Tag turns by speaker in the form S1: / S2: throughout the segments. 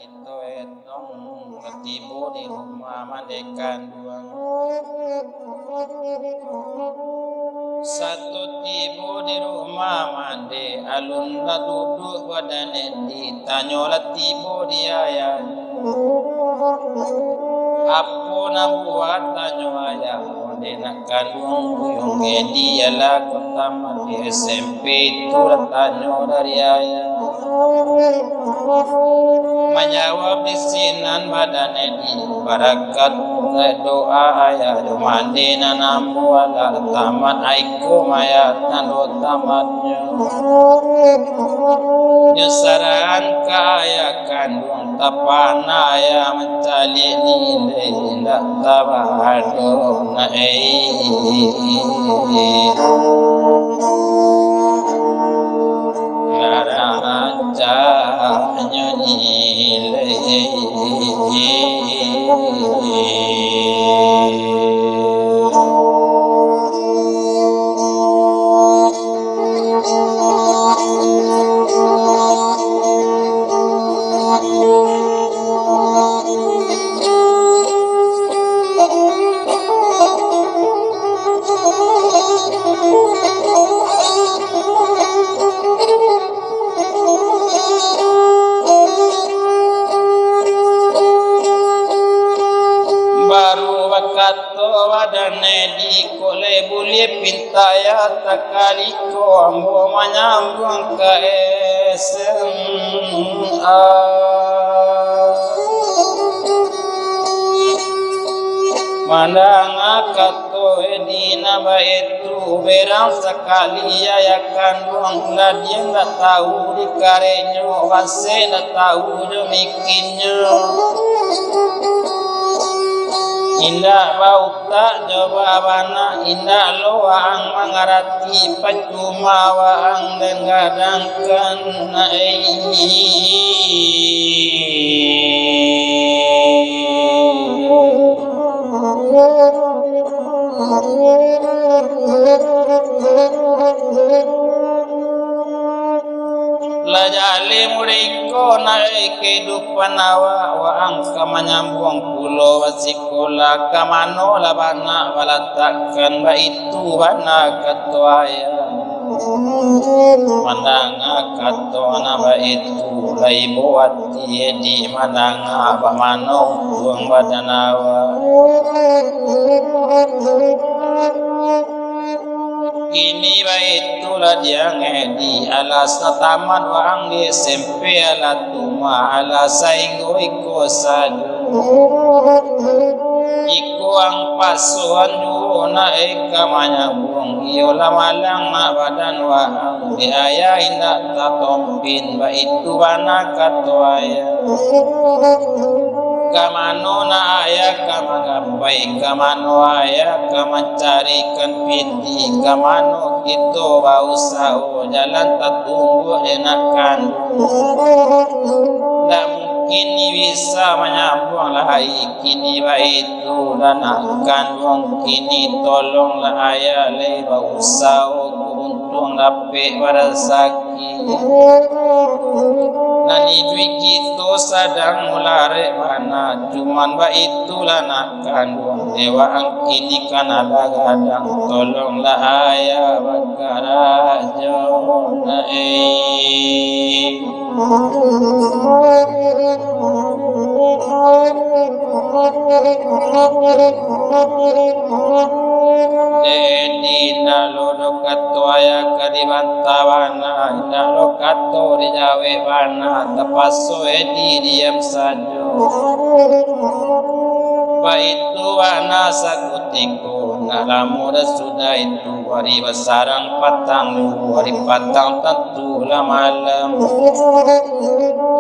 S1: kita etong ketibo di rumah mandekan duang satu tibo di rumah mande alun la duduk wadane ditanyola tibo dia ya apa nak buat tanyo ayah mande nak kandung kuyung gedi ala kota mati SMP itu tanyo dari ayah menjawab bisinan badane di barakat doa ayah mandi nanamu ala tamat aiku mayat nando tamatnya nyesaran kaya kandung tapana ayah mencali nilai ndak tabado nae raja nyile wadane di kole bulie pintaya takaliko ambo manyambung ka SMA mandang akato edina baitu berang sekali ya kandung la dia ndak tahu di karenyo wase ndak tahu jo mikinyo indah bau tak jawabana indah loang mengarati pacuma waang dan gadangkan lajali muriko naik kehidupan awa waang kamanyambung pulau wasikola kamano labana walatakan ba itu bana katuaya mandanga katona ba itu laibo ati di mandanga ba mano buang badanawa ini baitulah dia ngedi alas taman wang di SMP ala tuma ala sainggo iko sadu iko ang pasuan na eka manyabung iyo lamalang na badan wang di ayah indak tatompin baitu bana katuaya kamano na ayah kamagapai kamano ayah kamacarikan piti kamano kita bausau jalan tatunggu enakan tak mungkin bisa menyambung lagi kini baitu dan akan mungkin tolonglah ayah le bausau untung dapat barasaki nani duit kita sadang mulare mana cuman ba itulah nak kandung dewa angkini kana lagadang tolonglah ayah bakarajo Dina lodo katuaya kadibantawana ina lokato dijawe bana tapaso edi diam sajo baitu wana sakutiko nalamura sudah itu hari besarang patang lu hari patang tentu lah malam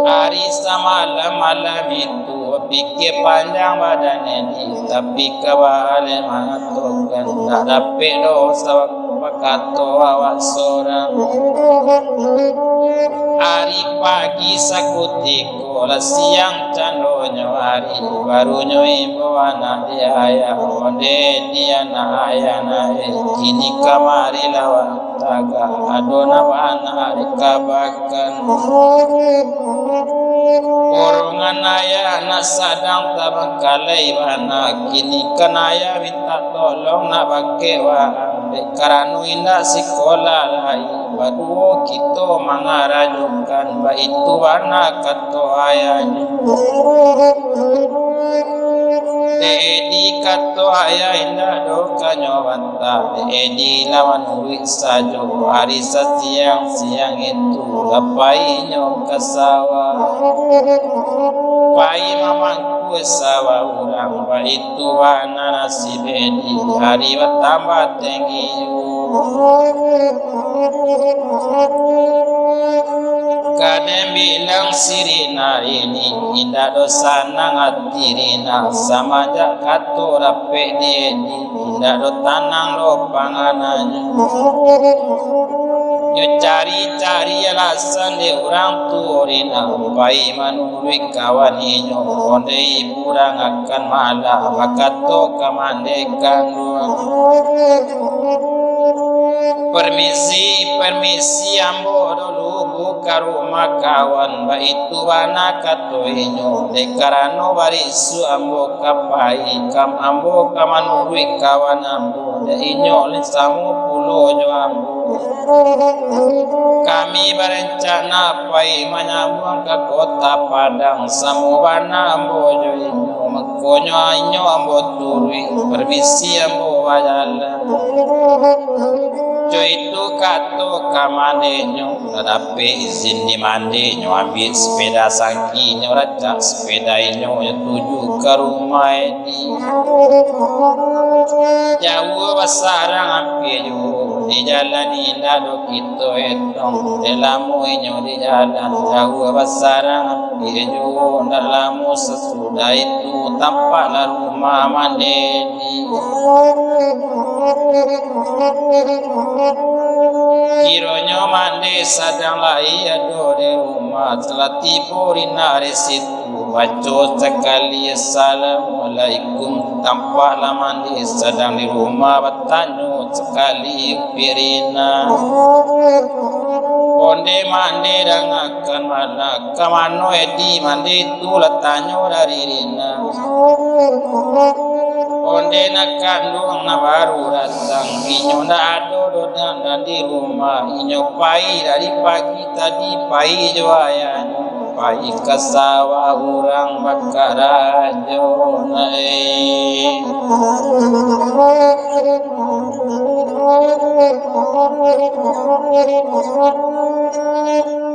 S1: hari samalam malam itu pikir panjang badannya di tapi kebalik mengatakan tak dapat dosa pakato awak seorang hari pagi sakutiko lah siang candonyo hari barunya ibu anak dia ayah onde dia na ayah na kini kamari lawan taga adona wana dikabakan orang manaya na sadang tabangkalay bana kini kanaya minta tolong na bakewa karano ina sekolah lai baduo kito mangarajukan ba itu bana kato ayanya Edi kato aya inda do kanyowanta Edi lawan uwi sajo hari siang itu lapai nyo kasawa pai mamangku sawa urang ba itu wana nasib Edi hari bertambah tinggi kadang bilang sirina ini indah dosa nang atirina sama jak kato rape dia indah do tanang lo pangananya yo cari alasan de orang turina pai manului kawan inyo onde iburang akan malah bakato kamandekan permisi ambo dulu buka rumah kawan ba itu bana kato inyo dekarano barisu ambo kapai kam ambo kamanului kawan ambo de inyo lesamu pulo jo ambo kami berencana pai menyambung ke kota Padang samubana ambo jo inyo makonyo inyo ambo turui permisi ambo wajala jo itu kato kamane nyo tetapi izin di mandi nyo ambil sepeda sangki nyo rajak sepeda nyo tuju ke rumah ini jauh besarang ambil nyo di jalan indah do kito etong delamu nyo di jalan jauh besarang ambil nyo dalamu sesudah itu tampaklah rumah mandeni Kironyo mande sadang lai ado di rumah telah tiba rinari situ baca sekali assalamualaikum tampaklah mande sedang di rumah bertanya sekali pirina onde mande dangakan mana kamano edi mande itu letanyo dari rina onde nak kandung na baru datang inyo na ado dan di rumah inyo pai dari pagi tadi pai joayan pai kasawa urang bakarajo nae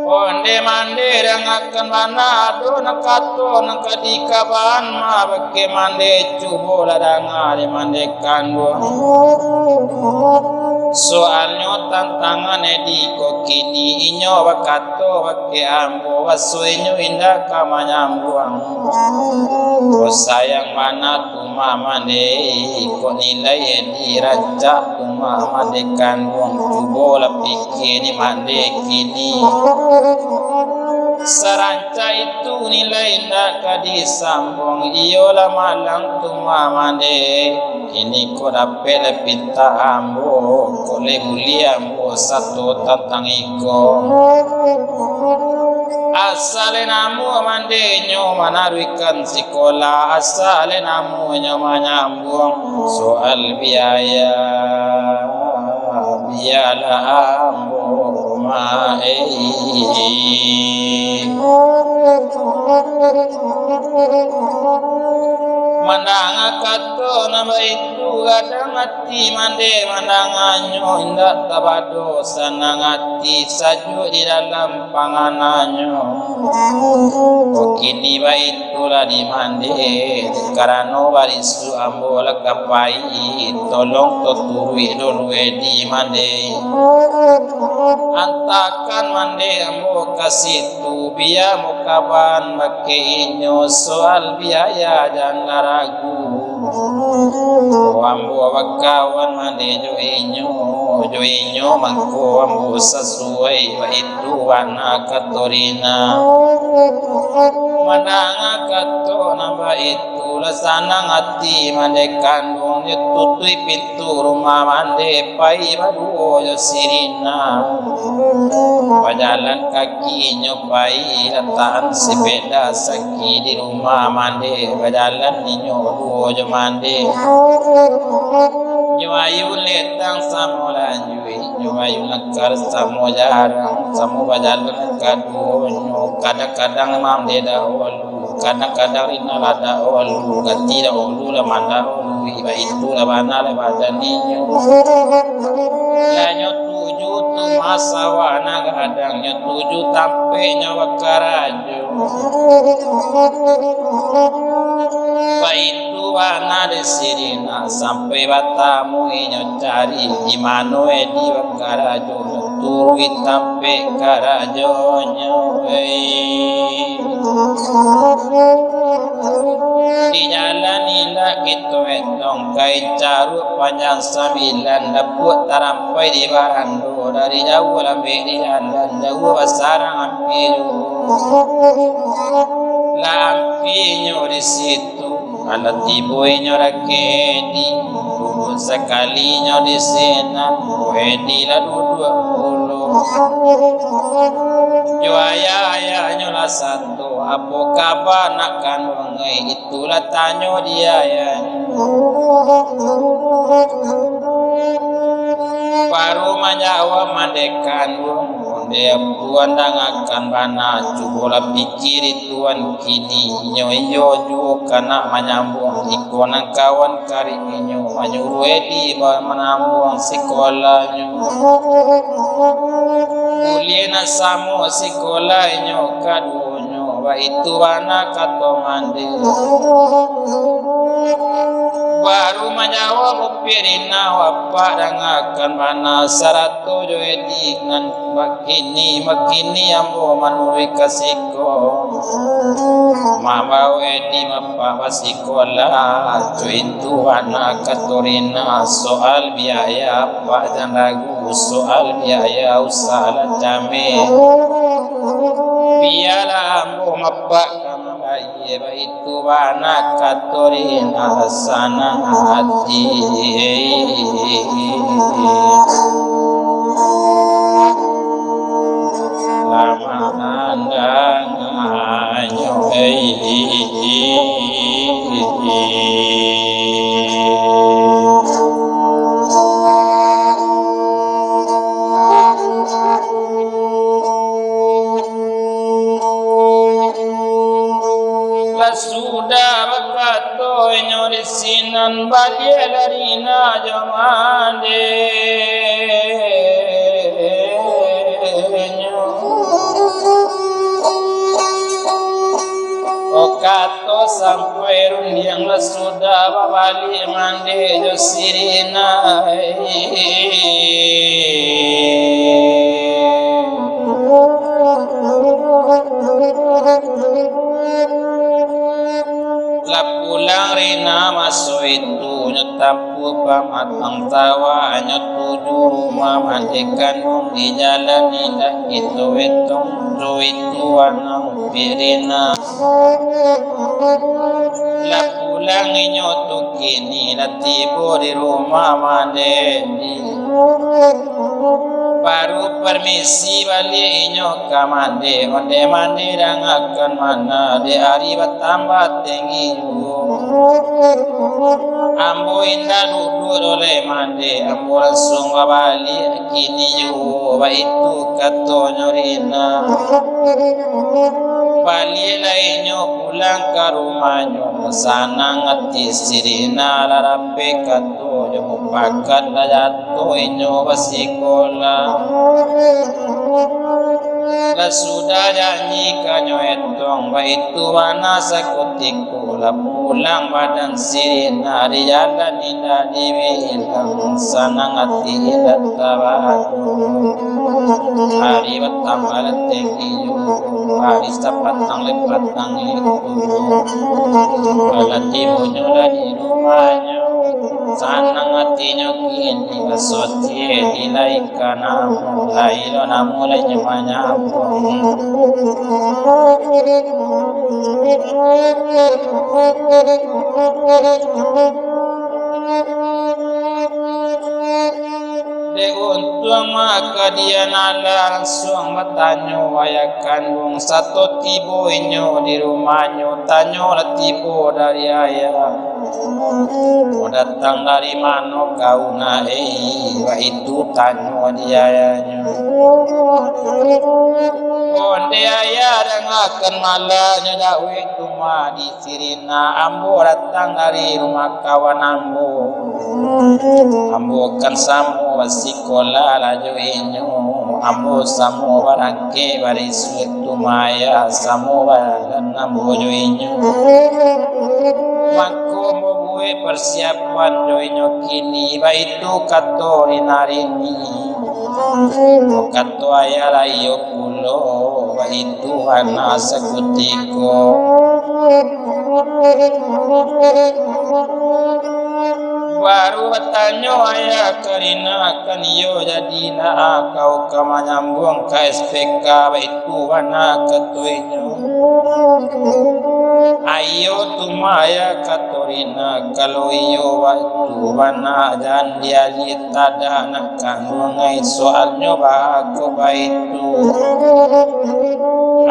S1: onde mande rangakan mana do nakato nakadikaban ma bake mande cubo ladanga mande kandung soalnya tantangan di kokini inyo bakato bake ambo wasuinyo indah kamanyambuang sayang mana tuma mande ko nilai di raja tuma mande kandung cubo lapiki ni mande kini saranca itu nilai ndak kadisambung iyola malang tuma mande kini ko dapat pinta ambo kole mulia ambo satu tentang iko asale namu mande nyo manaruikan sekolah asale namu nyo manyambung soal biaya ambo mae mandang kato nama itu kadang hati mande mandanganyo indah tabado sanang hati saju di dalam pangananyo kini ba itulah di mande karano barisu ambo lakapai tolong tuturi dulu di mande antakan mande ambo kasih tu biya mukaban make inyo soal biaya dan ragu ambo wakawan mande jo inyo mangko ambo sesuai wa itu wana katorina mananga kato namba itu lasanang hati mande kandung tutui pintu rumah mande pai baru yo sirina Berjalan kaki nyobai letakkan sepeda saki di rumah mandi. Berjalan ninyo dua je mandi. Nyoayu letang samo lanjui. Nyoayu lekar samo jarang. Samo berjalan kadu nyo. Kadang-kadang mam deda olu. Kadang-kadang rina lada olu. Gati da olu la manda olu. Iba itu la bana la badan ninyo. Lanyo tujuh tu masa wana gadangnya tujuh tampe nyawa karajo. Itu wana desirina sampai batamu inyo cari di mano di karajo turi tampe karajonyo. Di jalan indah gitu etong kain carut panjang 9 daput tarampai di barando dari jauh lambe di jalan jauh basarang ampiru lampinya di situ alat ibunya rakedi dulu sekalinya di sana wedi lalu 20 juaya nyola satu apa kabar nak kandungai itulah tanyo dia ya baru menjawab mandekan dia tuan dangakan bana cubola pikir tuan kini nyoyo ju kana menyambung ikonan kawan kari nyo anyuru edi ba menambung sekolahnya Uliena samo sekolah nyo kadunyo wa itu bana kato mandi baru menjawab pirina wapa dangakan mana 100 joedi ngan makini ambo manuri kasiko mama wedi mapa wasikola itu anak katorina soal biaya apa dan ragu soal biaya usaha jame biala ambo mapa Iba itu anak katorina sana hati lama andangnya sudah bakato nyori sinan balielarina jamande okato sampai rundiang la sudah babali mande jo sirina pulang rina masuk itu nyotapu pamatang tawa nyotuju rumah mandikan di jalan indah itu etong itu anang pirina la pulang nyotu kini latibo di rumah mandi baru permisi balik inyo ke mandi mandi dangakan mana di hari bertambah tinggi ambo indah duduk oleh mandi ambo langsung balik kini yo itu katonyo rina balik lainyo pulang ke rumahnya sana ngati sirina larape kato yo pakat jatuh inyo basikola la sudah janji kanyo etong ba itu mana sakutiku la pulang badan sirina di jalan indah dibilang sana ngati indah tabatu hari bertambah tinggi hari sapatang lepatang itu kalau tibunya di rumahnya sana ngatinya kini basotie dilaikana lailo namula nyamanya de untung maka dia nala langsung bertanyo ayah kandung satu tibo inyo di rumahnya tanyo lah tibo dari ayah mau datang dari mana kau wa itu tanyo di ayahnya onde ayah dan akan malahnya dawe cuma di sirina ambo datang dari rumah kawan ambo kan samu wasikola lajo inyo ambo samu barangke barisu maya samu balan ambo jo inyo mako mo buwe persiapan jo inyo kini baitu katori narini kato ayala iyo kulo baitu hana sakutiko baru bertanyo ayah karina kan iyo jadi na kau kamanyambung ke SPK itu wana katuinyo ayo tumaya katorina kalau iyo waktu wana dan dia litada nak kandungai soalnya baku baitu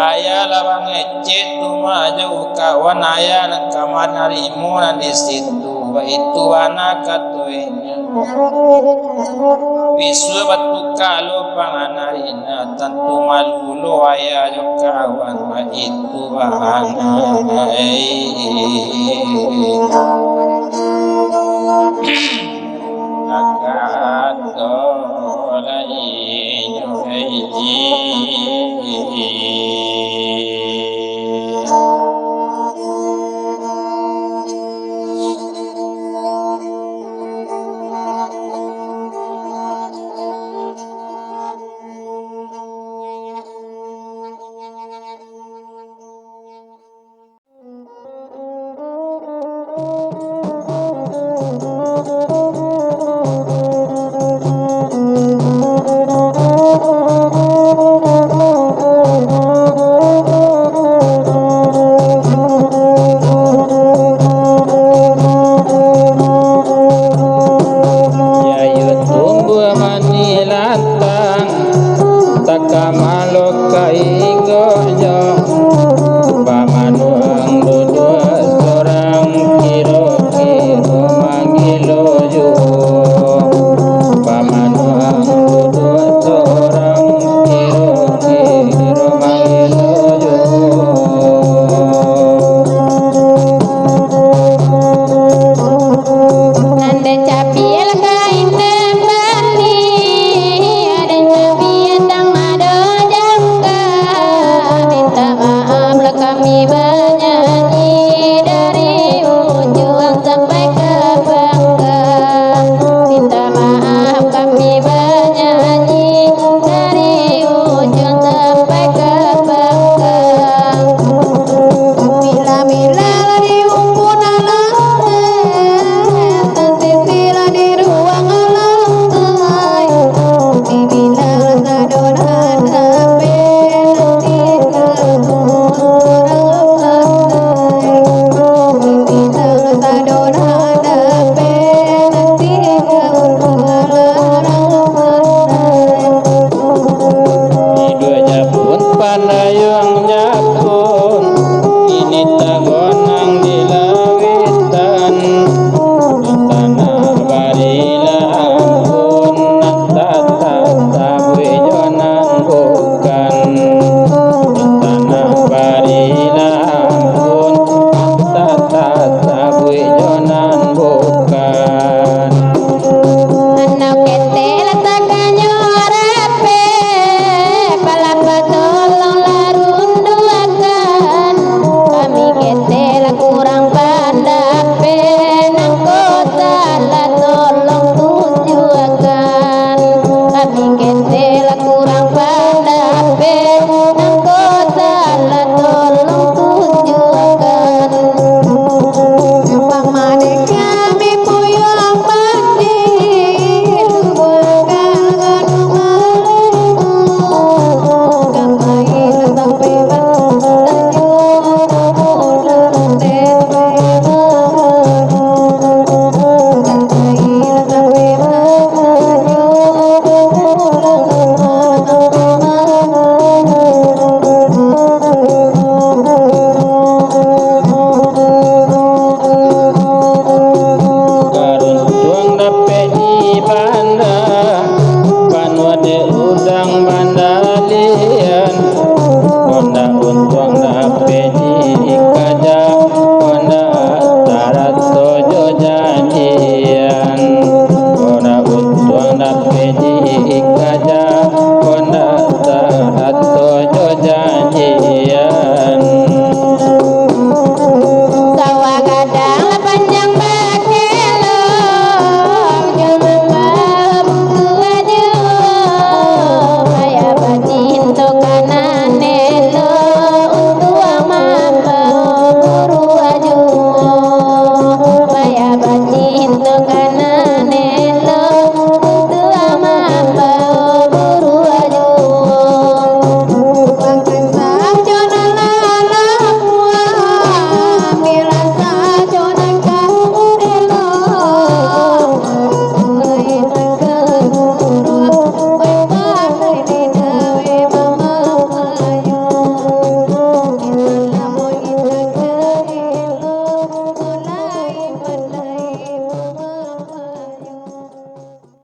S1: ayah labang ecet tumaju kawan ayah nak kamanarimu di situ itu anak katuinya bisu batu kalau panganarina tentu malu ayah jo kawan itu anak nakato lainyo